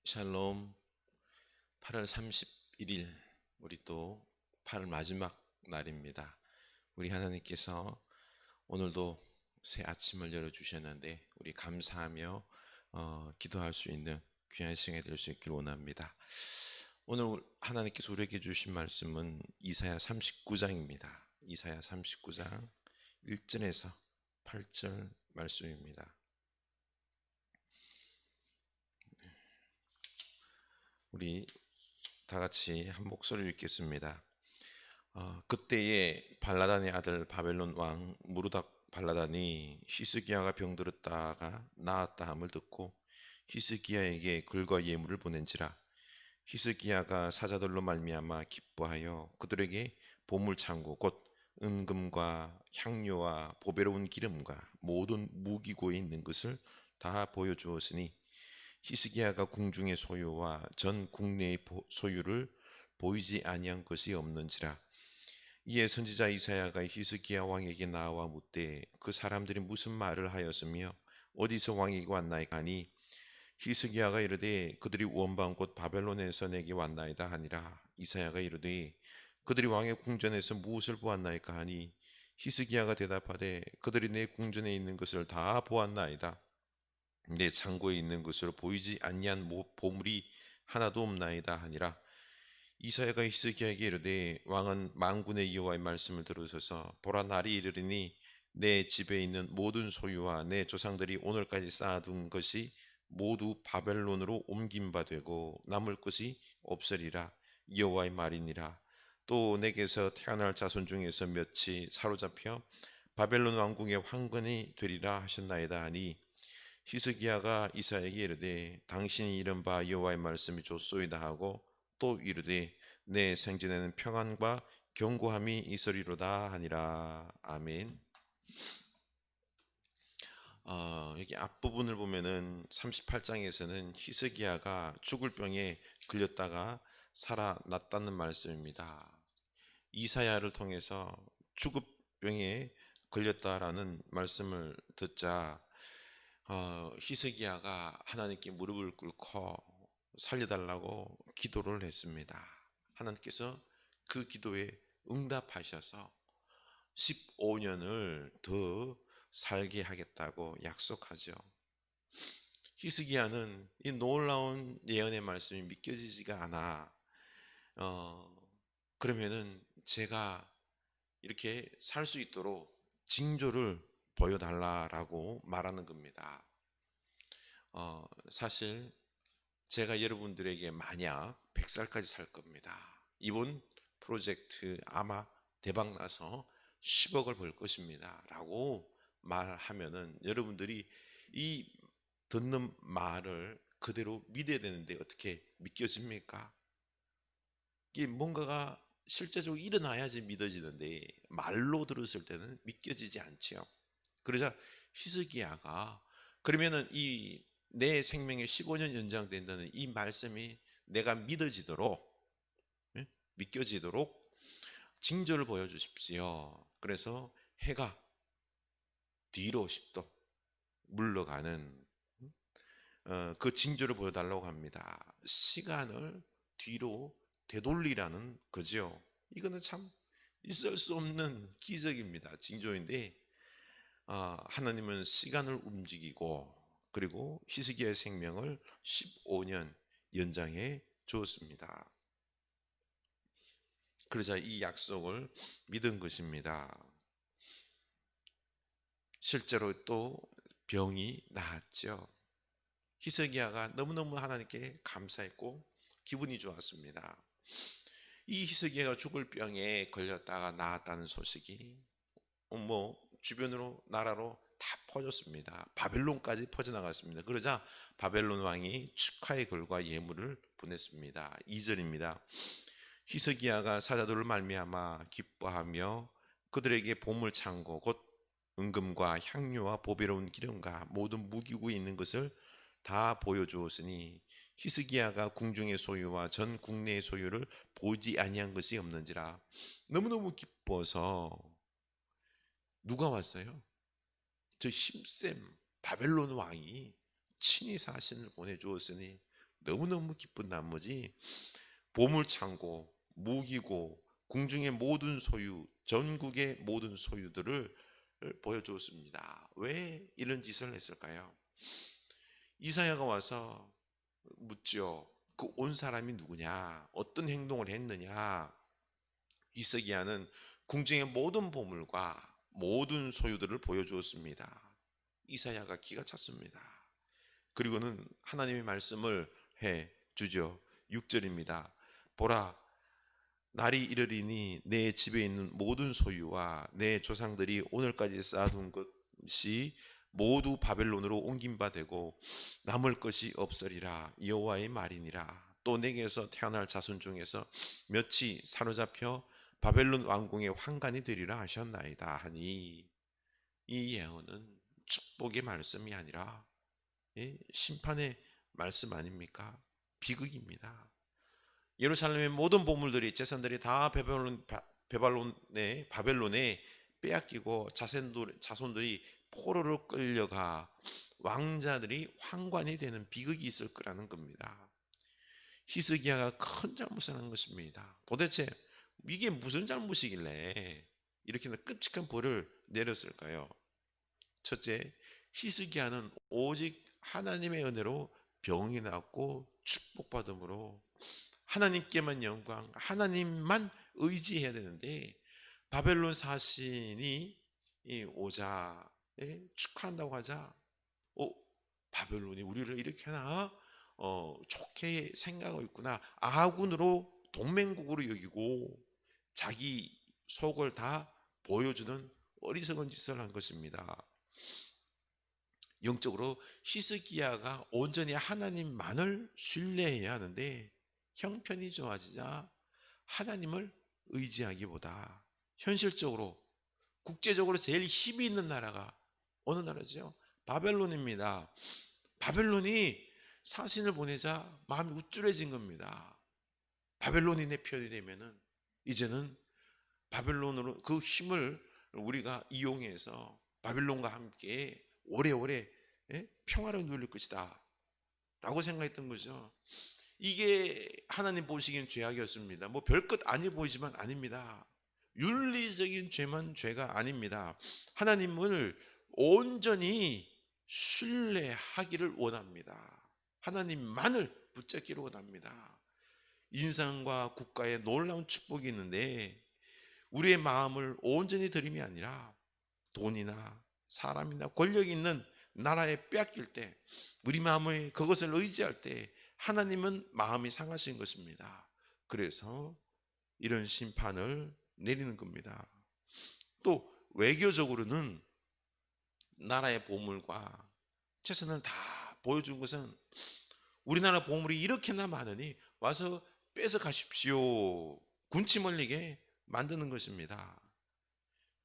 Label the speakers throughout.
Speaker 1: 샬롬. 8월 31일 우리 또 8월 마지막 날입니다. 우리 하나님께서 오늘도 새 아침을 열어주셨는데 우리 감사하며 기도할 수 있는 귀한 시간이 될 수 있길 원합니다. 오늘 하나님께서 우리에게 주신 말씀은 이사야 39장입니다. 이사야 39장 1절에서 8절 말씀입니다. 우리 다 같이 한 목소리로 읽겠습니다. 그때에 발라단의 아들 바벨론 왕 무르닥 발라단이 히스기야가 병들었다가 나았다 함을 듣고 히스기야에게 글과 예물을 보낸지라. 히스기야가 사자들로 말미암아 기뻐하여 그들에게 보물창고 곧 은금과 향료와 보배로운 기름과 모든 무기고에 있는 것을 다 보여주었으니 히스기야가 궁중의 소유와 전 국내의 소유를 보이지 아니한 것이 없는지라. 이에 선지자 이사야가 히스기야 왕에게 나와 묻되 그 사람들이 무슨 말을 하였으며 어디서 왕에게 왔나이까 하니 히스기야가 이르되 그들이 원방 곧 바벨론에서 내게 왔나이다 하니라. 이사야가 이르되 그들이 왕의 궁전에서 무엇을 보았나이까 하니 히스기야가 대답하되 그들이 내 궁전에 있는 것을 다 보았나이다. 내 창고에 있는 것으로 보이지 아니한 보물이 하나도 없나이다 하니라. 이사야가 히스기야에게 이르되 왕은 만군의 여호와의 말씀을 들으소서. 보라, 날이 이르리니 내 집에 있는 모든 소유와 내 조상들이 오늘까지 쌓아둔 것이 모두 바벨론으로 옮긴 바 되고 남을 것이 없으리라. 여호와의 말이니라. 또 내게서 태어날 자손 중에서 몇이 사로잡혀 바벨론 왕궁의 황건이 되리라 하셨나이다 하니 히스기야가 이사야에게 이르되 당신이 이른 바 여호와의 말씀이 좋소이다 하고 또 이르되 내 생전에는 평안과 견고함이 있으리로다 하니라. 아멘. 여기 앞부분을 보면은 38장에서는 히스기야가 죽을 병에 걸렸다가 살아났다는 말씀입니다. 이사야를 통해서 죽을 병에 걸렸다라는 말씀을 듣자 히스기야가 하나님께 무릎을 꿇고 살려달라고 기도를 했습니다. 하나님께서 그 기도에 응답하셔서 15년을 더 살게 하겠다고 약속하죠. 히스기야는 이 놀라운 예언의 말씀이 믿겨지지가 않아. 그러면은 제가 이렇게 살 수 있도록 징조를 보여달라라고 말하는 겁니다. 사실 제가 여러분들에게 만약 100살까지 살 겁니다. 이번 프로젝트 아마 대박 나서 10억을 벌 것입니다. 라고 말하면은 여러분들이 이 듣는 말을 그대로 믿어야 되는데 어떻게 믿겨집니까? 이게 뭔가가 실제적으로 일어나야지 믿어지는데 말로 들었을 때는 믿겨지지 않지요. 그러자 히스기야가 그러면은 이 내 생명이 15년 연장된다는 이 말씀이 내가 믿어지도록, 믿겨지도록 징조를 보여주십시오. 그래서 해가 뒤로 10도 물러가는 그 징조를 보여달라고 합니다. 시간을 뒤로 되돌리라는 거죠. 이거는 참 있을 수 없는 기적입니다. 징조인데 하나님은 시간을 움직이고 그리고 히스기야의 생명을 15년 연장해 주었습니다. 그러자 이 약속을 믿은 것입니다. 실제로 또 병이 나았죠. 히스기야가 너무너무 하나님께 감사했고 기분이 좋았습니다. 이 히스기야가 죽을 병에 걸렸다가 나았다는 소식이 주변으로 나라로 다 퍼졌습니다. 바벨론까지 퍼져나갔습니다. 그러자 바벨론 왕이 축하의 글과 예물을 보냈습니다. 2절입니다. 히스기야가 사자들을 말미암아 기뻐하며 그들에게 보물창고 곧 은금과 향료와 보배로운 기름과 모든 무기고에 있는 것을 다 보여주었으니 히스기야가 궁중의 소유와 전 국내의 소유를 보지 아니한 것이 없는지라. 너무너무 기뻐서 누가 왔어요? 저 힘센 바벨론 왕이 친히 사신을 보내주었으니 너무너무 기쁜 나머지 보물창고, 무기고, 궁중의 모든 소유, 전국의 모든 소유들을 보여주었습니다. 왜 이런 짓을 했을까요? 이사야가 와서 묻죠. 그 온 사람이 누구냐? 어떤 행동을 했느냐? 히스기야는 궁중의 모든 보물과 모든 소유들을 보여주었습니다. 이사야가 기가 찼습니다. 그리고는 하나님의 말씀을 해 주죠. 6절입니다. 보라, 날이 이르리니 내 집에 있는 모든 소유와 내 조상들이 오늘까지 쌓아둔 것이 모두 바벨론으로 옮긴 바 되고 남을 것이 없으리라. 여호와의 말이니라. 또 내게서 태어날 자손 중에서 몇이 사로잡혀 바벨론 왕궁의 환관이 되리라 하셨나이다 하니, 이 예언은 축복의 말씀이 아니라 심판의 말씀 아닙니까? 비극입니다. 예루살렘의 모든 보물들이, 재산들이 다 바벨론에 빼앗기고 자손들이 포로로 끌려가 왕자들이 환관이 되는 비극이 있을 거라는 겁니다. 히스기야가 큰 잘못을 한 것입니다. 도대체 이게 무슨 잘못이길래 이렇게 끔찍한 벌을 내렸을까요? 첫째, 히스기야는 오직 하나님의 은혜로 병이 낫고 축복받음으로 하나님께만 영광, 하나님만 의지해야 되는데 바벨론 사신이 오자 축하한다고 하자, 바벨론이 우리를 이렇게 하나 좋게 생각하고 있구나, 아군으로 동맹국으로 여기고 자기 속을 다 보여주는 어리석은 짓을 한 것입니다. 영적으로 히스기야가 온전히 하나님만을 신뢰해야 하는데 형편이 좋아지자 하나님을 의지하기보다 현실적으로 국제적으로 제일 힘이 있는 나라가 어느 나라죠? 바벨론입니다. 바벨론이 사신을 보내자 마음이 우쭐해진 겁니다. 바벨론이 내 편이 되면은 이제는 바벨론으로 그 힘을 우리가 이용해서 바벨론과 함께 오래오래 평화를 누릴 것이다 라고 생각했던 거죠. 이게 하나님 보시기엔 죄악이었습니다. 뭐 별것 아니 보이지만 아닙니다. 윤리적인 죄만 죄가 아닙니다. 하나님을 온전히 신뢰하기를 원합니다. 하나님만을 붙잡기를 원합니다. 인상과 국가의 놀라운 축복이 있는데 우리의 마음을 온전히 드림이 아니라 돈이나 사람이나 권력이 있는 나라에 빼앗길 때, 우리 마음에 그것을 의지할 때 하나님은 마음이 상하신 것입니다. 그래서 이런 심판을 내리는 겁니다. 또 외교적으로는 나라의 보물과 재산을 다 보여준 것은 우리나라 보물이 이렇게나 많으니 와서 뺏어 가십시오, 군침 흘리게 만드는 것입니다.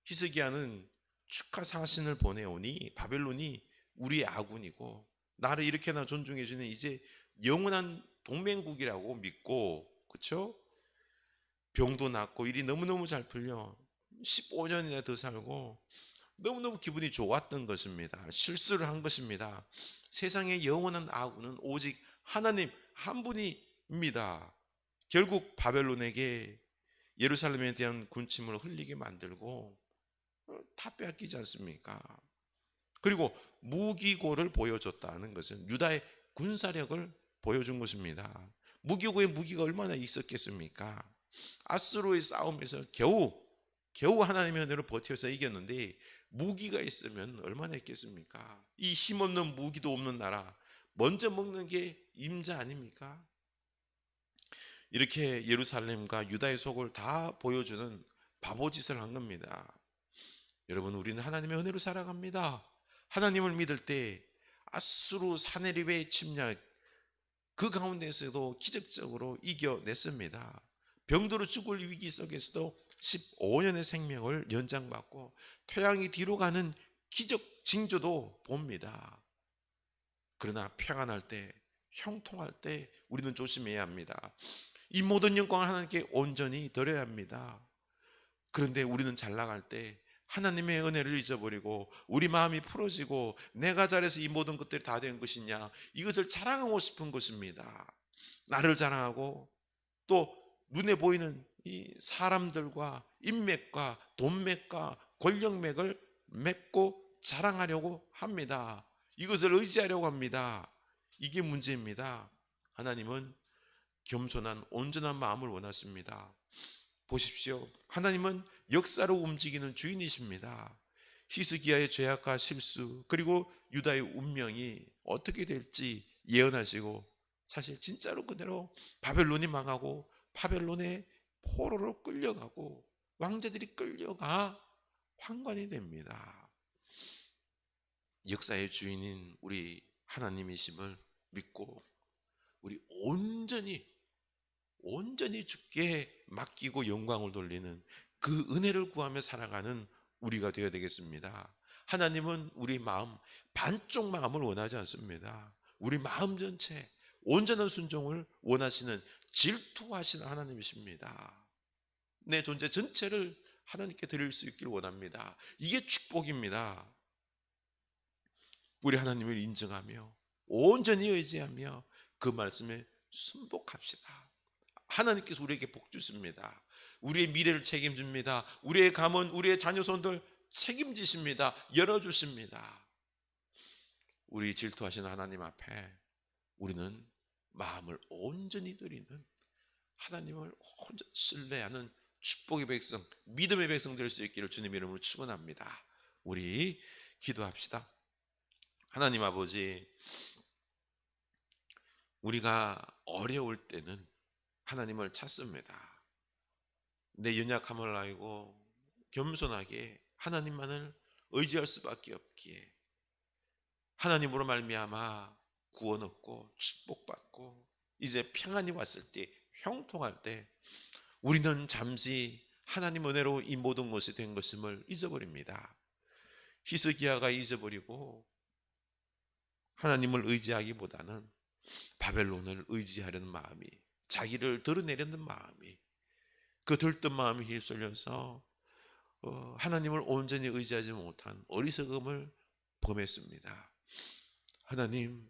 Speaker 1: 히스기야는 축하 사신을 보내오니 바벨론이 우리의 아군이고 나를 이렇게나 존중해 주는 이제 영원한 동맹국이라고 믿고, 그렇죠? 병도 낫고 일이 너무너무 잘 풀려 15년이나 더 살고 너무너무 기분이 좋았던 것입니다. 실수를 한 것입니다. 세상의 영원한 아군은 오직 하나님 한 분입니다. 결국 바벨론에게 예루살렘에 대한 군침을 흘리게 만들고 다 빼앗기지 않습니까? 그리고 무기고를 보여줬다는 것은 유다의 군사력을 보여준 것입니다. 무기고에 무기가 얼마나 있었겠습니까? 아수르의 싸움에서 겨우 하나님의 은혜로 버텨서 이겼는데 무기가 있으면 얼마나 있겠습니까? 이 힘없는 무기도 없는 나라 먼저 먹는 게 임자 아닙니까? 이렇게 예루살렘과 유다의 속을 다 보여주는 바보짓을 한 겁니다. 여러분, 우리는 하나님의 은혜로 살아갑니다. 하나님을 믿을 때 아수르 사네립의 침략 그 가운데서도 기적적으로 이겨냈습니다. 병들어 죽을 위기 속에서도 15년의 생명을 연장받고 태양이 뒤로 가는 기적 징조도 봅니다. 그러나 평안할 때, 형통할 때 우리는 조심해야 합니다. 이 모든 영광을 하나님께 온전히 드려야 합니다. 그런데 우리는 잘 나갈 때 하나님의 은혜를 잊어버리고 우리 마음이 풀어지고 내가 잘해서 이 모든 것들이 다 된 것이냐, 이것을 자랑하고 싶은 것입니다. 나를 자랑하고 또 눈에 보이는 이 사람들과 인맥과 돈맥과 권력맥을 맺고 자랑하려고 합니다. 이것을 의지하려고 합니다. 이게 문제입니다. 하나님은 겸손한 온전한 마음을 원하십니다. 보십시오. 하나님은 역사로 움직이는 주인이십니다. 히스기야의 죄악과 실수, 그리고 유다의 운명이 어떻게 될지 예언하시고, 사실 진짜로 그대로 바벨론이 망하고 바벨론의 포로로 끌려가고 왕자들이 끌려가 환관이 됩니다. 역사의 주인인 우리 하나님이심을 믿고 우리 온전히 주께 맡기고 영광을 돌리는 그 은혜를 구하며 살아가는 우리가 되어야 되겠습니다. 하나님은 우리 마음, 반쪽 마음을 원하지 않습니다. 우리 마음 전체 온전한 순종을 원하시는 질투하시는 하나님이십니다. 내 존재 전체를 하나님께 드릴 수 있기를 원합니다. 이게 축복입니다. 우리 하나님을 인정하며 온전히 의지하며 그 말씀에 순복합시다. 하나님께서 우리에게 복 주십니다. 우리의 미래를 책임집니다. 우리의 가문, 우리의 자녀손들 책임지십니다. 열어주십니다. 우리 질투하시는 하나님 앞에 우리는 마음을 온전히 드리는, 하나님을 온전히 신뢰하는 축복의 백성, 믿음의 백성 될 수 있기를 주님 이름으로 축원합니다. 우리 기도합시다. 하나님 아버지, 우리가 어려울 때는 하나님을 찾습니다. 내 연약함을 알고 겸손하게 하나님만을 의지할 수밖에 없기에 하나님으로 말미암아 구원 얻고 축복받고 이제 평안이 왔을 때, 형통할 때 우리는 잠시 하나님 은혜로 이 모든 것이 된 것임을 잊어버립니다. 히스기야가 잊어버리고 하나님을 의지하기보다는 바벨론을 의지하려는 마음이, 자기를 드러내려는 마음이, 그 들뜬 마음이 휩쓸려서 하나님을 온전히 의지하지 못한 어리석음을 범했습니다. 하나님,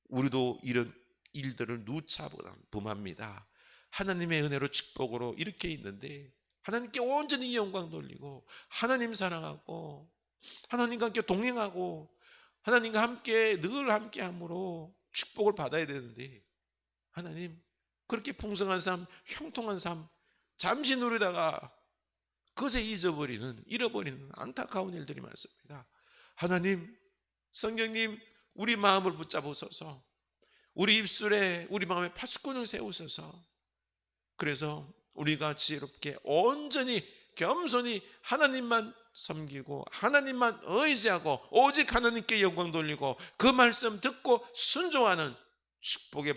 Speaker 1: 우리도 이런 일들을 누차 범합니다. 하나님의 은혜로 축복으로 이렇게 있는데 하나님께 온전히 영광 돌리고 하나님 사랑하고 하나님과 함께 동행하고 하나님과 함께 늘 함께함으로 축복을 받아야 되는데, 하나님 그렇게 풍성한 삶, 형통한 삶 잠시 누리다가 그것에 잃어버리는 안타까운 일들이 많습니다. 하나님, 성령님, 우리 마음을 붙잡으소서. 우리 입술에, 우리 마음에 파수꾼을 세우소서. 그래서 우리가 지혜롭게 온전히 겸손히 하나님만 섬기고 하나님만 의지하고 오직 하나님께 영광 돌리고 그 말씀 듣고 순종하는 축복의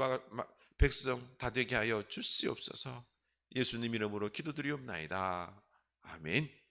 Speaker 1: 백성 다 되게 하여 주시옵소서. 예수님 이름으로 기도드리옵나이다. 아멘.